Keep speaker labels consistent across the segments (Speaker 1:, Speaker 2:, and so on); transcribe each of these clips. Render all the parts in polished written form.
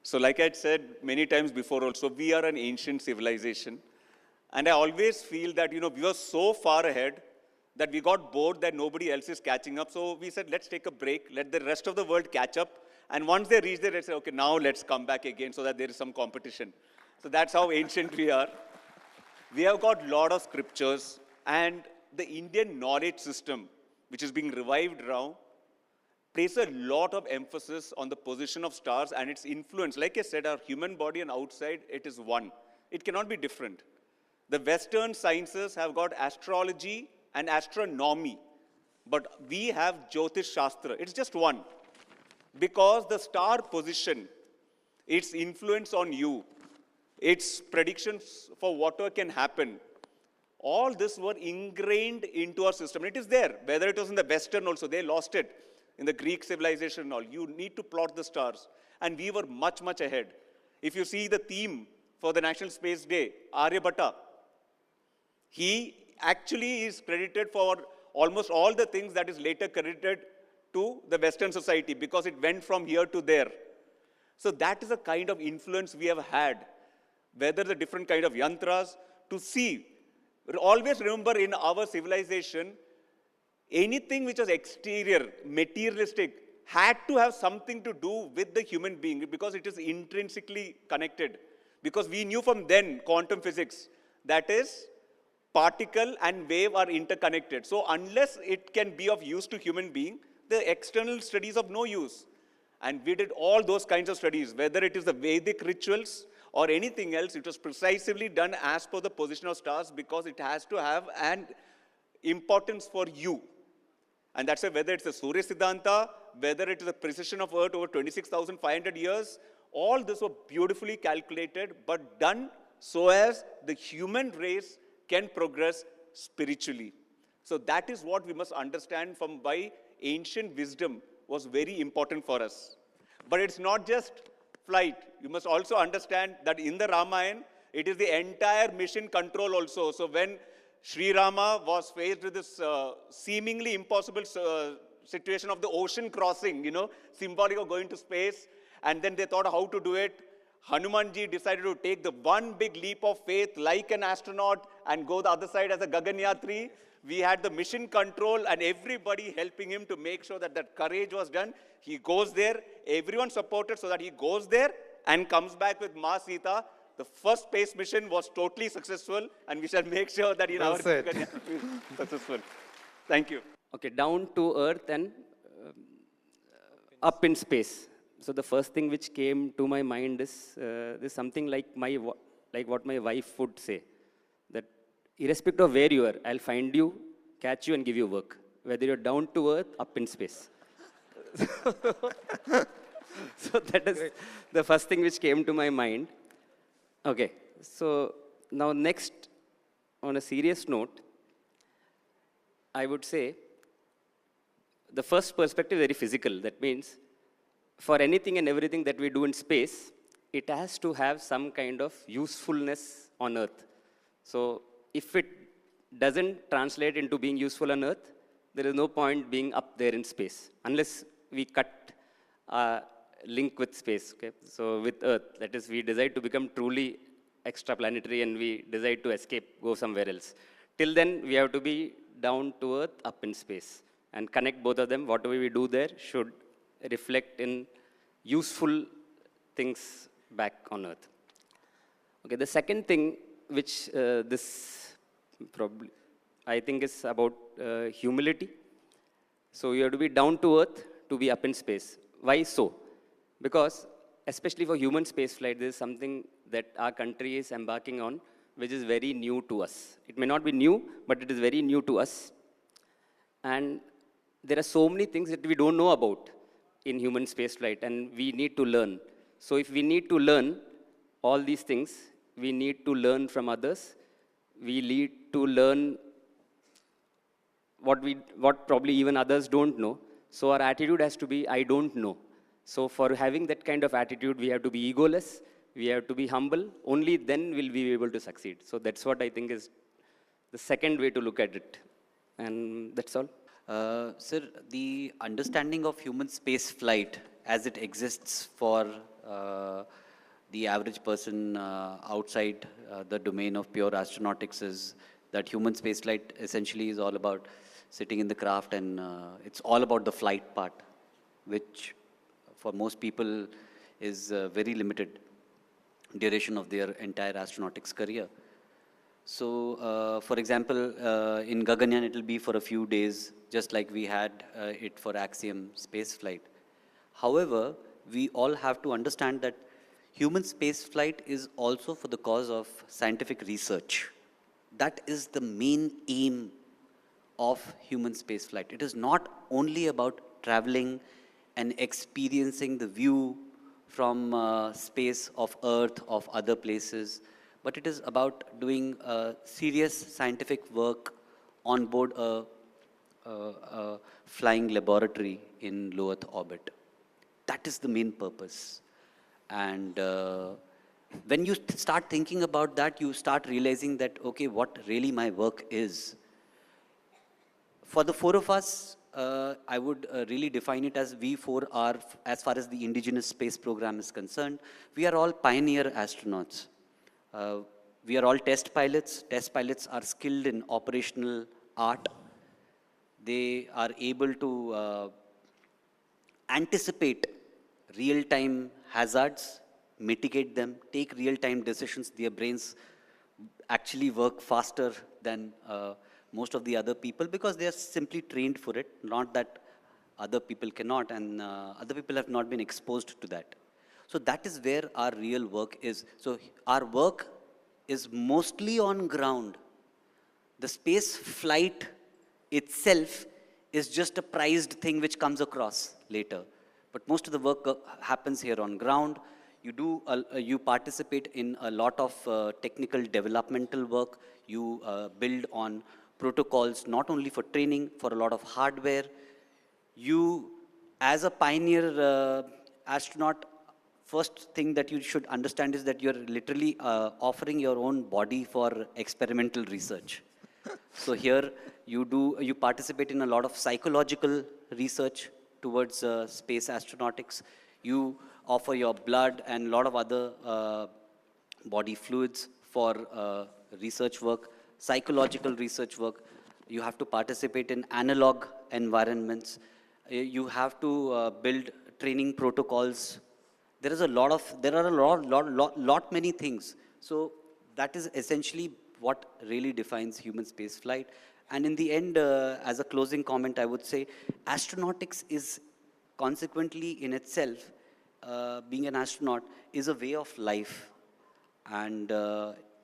Speaker 1: So like I said many times before also, we are an ancient civilization. And I always feel that, we were so far ahead that we got bored that nobody else is catching up. So we said, let's take a break, let the rest of the world catch up. And once they reach there, they say, okay, now let's come back again so that there is some competition. So that's how ancient we are. We have got a lot of scriptures, and the Indian knowledge system, which is being revived now, places a lot of emphasis on the position of stars and its influence. Like I said, our human body and outside, it is one. It cannot be different. The Western sciences have got astrology and astronomy, but we have Jyotish Shastra. It's just one. Because the star position, its influence on you, its predictions for whatever can happen, all this were ingrained into our system. It is there, whether it was in the Western also, they lost it. In the Greek civilization and all, you need to plot the stars. And we were much, much ahead. If you see the theme for the National Space Day, Aryabhatta, he actually is credited for almost all the things that is later credited to the Western society because it went from here to there. So that is the kind of influence we have had, whether the different kind of yantras, to see. Always remember in our civilization, anything which was exterior, materialistic, had to have something to do with the human being because it is intrinsically connected. Because we knew from then, quantum physics, that is, particle and wave are interconnected. So unless it can be of use to human being, the external studies of no use. And we did all those kinds of studies, whether it is the Vedic rituals or anything else, it was precisely done as per the position of stars because it has to have an importance for you. And that's why whether it's the Surya Siddhanta, whether it is the precision of Earth over 26,500 years, all this were beautifully calculated, but done so as the human race can progress spiritually. So that is what we must understand from why ancient wisdom was very important for us. But it's not just flight. You must also understand that in the Ramayana, it is the entire mission control also. So when Sri Rama was faced with this seemingly impossible situation of the ocean crossing, symbolic of going to space, and then they thought how to do it. Hanumanji decided to take the one big leap of faith like an astronaut and go the other side as a Gaganyaan. We had the mission control and everybody helping him to make sure that that courage was done. He goes there, everyone supported so that he goes there and comes back with Ma Sita. The first space mission was totally successful, and we shall make sure that in our Gaganyaan is successful. Thank you.
Speaker 2: Okay, down to Earth and up in space. So the first thing which came to my mind is something like what my wife would say, that irrespective of where you are, I'll find you, catch you, and give you work. Whether you're down to Earth, up in space. So that is the first thing which came to my mind. Okay, so now next, on a serious note, I would say the first perspective is very physical. That means for anything and everything that we do in space, it has to have some kind of usefulness on Earth. So if it doesn't translate into being useful on Earth, there is no point being up there in space, unless we cut link with space. Okay? So with Earth, that is, we decide to become truly extraplanetary and we decide to escape, go somewhere else. Till then, we have to be down to Earth, up in space, and connect both of them. Whatever we do there should reflect in useful things back on Earth. Okay, the second thing which this probably I think is about humility. So you have to be down to Earth to be up in space. Why so? Because especially for human space flight, there is something that our country is embarking on, which is very new to us. It may not be new, but it is very new to us. And there are so many things that we don't know about in human space flight, and we need to learn. So if we need to learn all these things, we need to learn from others. We need to learn what probably even others don't know. So our attitude has to be, I don't know. So for having that kind of attitude, we have to be egoless, we have to be humble. Only then will we be able to succeed. So that's what I think is the second way to look at it. And that's all.
Speaker 3: Sir, the understanding of human space flight as it exists for the average person outside the domain of pure astronautics is that human spaceflight essentially is all about sitting in the craft, and it's all about the flight part, which for most people is very limited duration of their entire astronautics career. So, for example, in Gaganyaan, it will be for a few days, just like we had it for Axiom spaceflight. However, we all have to understand that human spaceflight is also for the cause of scientific research. That is the main aim of human spaceflight. It is not only about traveling and experiencing the view from space of Earth, of other places, but it is about doing serious scientific work on board a flying laboratory in low Earth orbit. That is the main purpose. And when you start thinking about that, you start realizing that, okay, what really my work is. For the four of us, I would really define it as we four are, as far as the indigenous space program is concerned, we are all pioneer astronauts. We are all test pilots. Test pilots are skilled in operational art. They are able to anticipate real-time hazards, mitigate them, take real-time decisions. Their brains actually work faster than most of the other people because they are simply trained for it, not that other people cannot, and other people have not been exposed to that. So that is where our real work is. So our work is mostly on ground. The space flight itself is just a prized thing which comes across later. But most of the work happens here on ground. You participate in a lot of technical developmental work. You build on protocols, not only for training, for a lot of hardware. You, as a pioneer astronaut, first thing that you should understand is that you're literally offering your own body for experimental research. So here you participate in a lot of psychological research towards space astronautics. You offer your blood and a lot of other body fluids for research work, psychological research work. You have to participate in analog environments. You have to build training protocols. There are a lot many things. So that is essentially what really defines human space flight. And in the end, as a closing comment, I would say astronautics is consequently in itself, being an astronaut is a way of life. And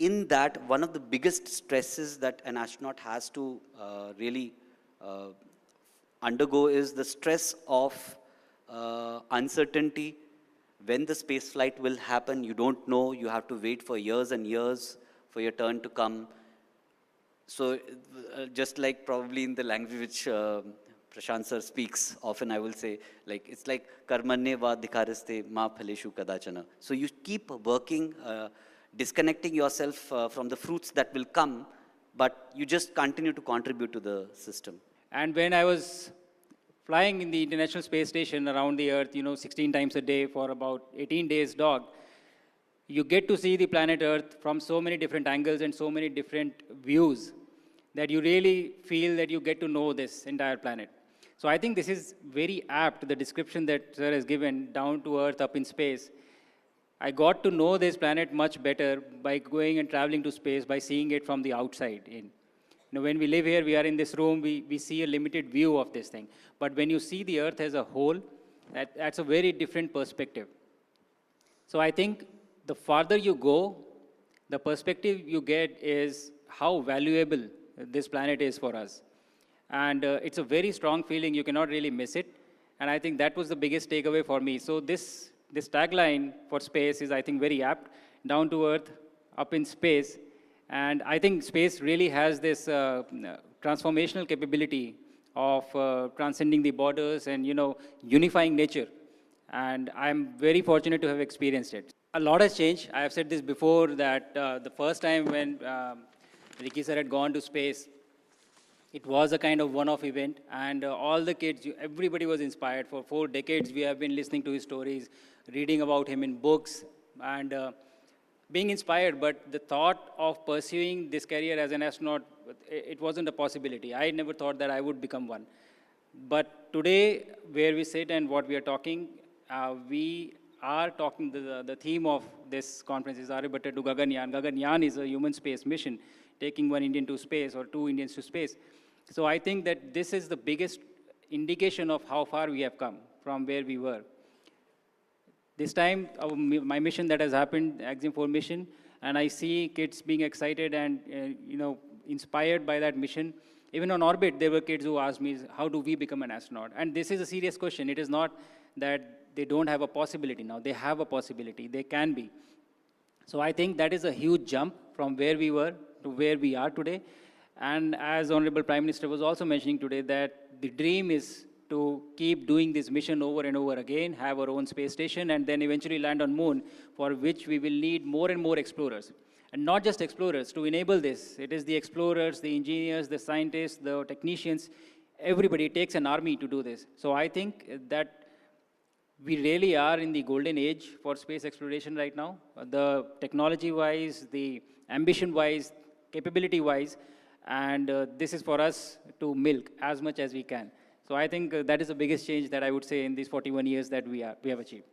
Speaker 3: in that, one of the biggest stresses that an astronaut has to really undergo is the stress of uncertainty. When the space flight will happen, you don't know. You have to wait for years and years for your turn to come. So just like probably in the language which Prashant sir speaks, often I will say, like, it's like karmanne va dikhariste ma phaleshu kadachana. So you keep working, disconnecting yourself from the fruits that will come, but you just continue to contribute to the system.
Speaker 4: And when I was flying in the International Space Station around the Earth, 16 times a day for about 18 days dog, you get to see the planet Earth from so many different angles and so many different views that you really feel that you get to know this entire planet. So I think this is very apt, the description that sir has given, down to Earth, up in space. I got to know this planet much better by going and traveling to space, by seeing it from the outside in. When we live here, we are in this room, we see a limited view of this thing. But when you see the Earth as a whole, that's a very different perspective. So I think the farther you go, the perspective you get is how valuable this planet is for us. And it's a very strong feeling, you cannot really miss it. And I think that was the biggest takeaway for me. So this tagline for space is, I think, very apt, down to Earth, up in space. And I think space really has this transformational capability of transcending the borders and, unifying nature. And I'm very fortunate to have experienced it. A lot has changed. I have said this before, that the first time when Ricky sir had gone to space, It was a kind of one-off event, and all the kids, everybody was inspired. For 4 decades, we have been listening to his stories, reading about him in books, and being inspired. But the thought of pursuing this career as an astronaut, it wasn't a possibility. I never thought that I would become one. But today, where we sit and what we are talking, we are talking, the theme of this conference is Aryabhatta to Gaganyaan. Gaganyaan is a human space mission, taking one Indian to space or 2 Indians to space. So I think that this is the biggest indication of how far we have come from where we were. This time, my mission that has happened, Axiom 4 mission, and I see kids being excited and inspired by that mission. Even on orbit, there were kids who asked me, how do we become an astronaut? And this is a serious question. It is not that they don't have a possibility now. They have a possibility. They can be. So I think that is a huge jump from where we were to where we are today. And as Honorable Prime Minister was also mentioning today, that the dream is to keep doing this mission over and over again, have our own space station, and then eventually land on moon, for which we will need more and more explorers. And not just explorers to enable this. It is the explorers, the engineers, the scientists, the technicians, everybody. It takes an army to do this. So I think that we really are in the golden age for space exploration right now. The technology-wise, the ambition-wise, capability-wise, and this is for us to milk as much as we can. So I think that is the biggest change that I would say in these 41 years that we have achieved.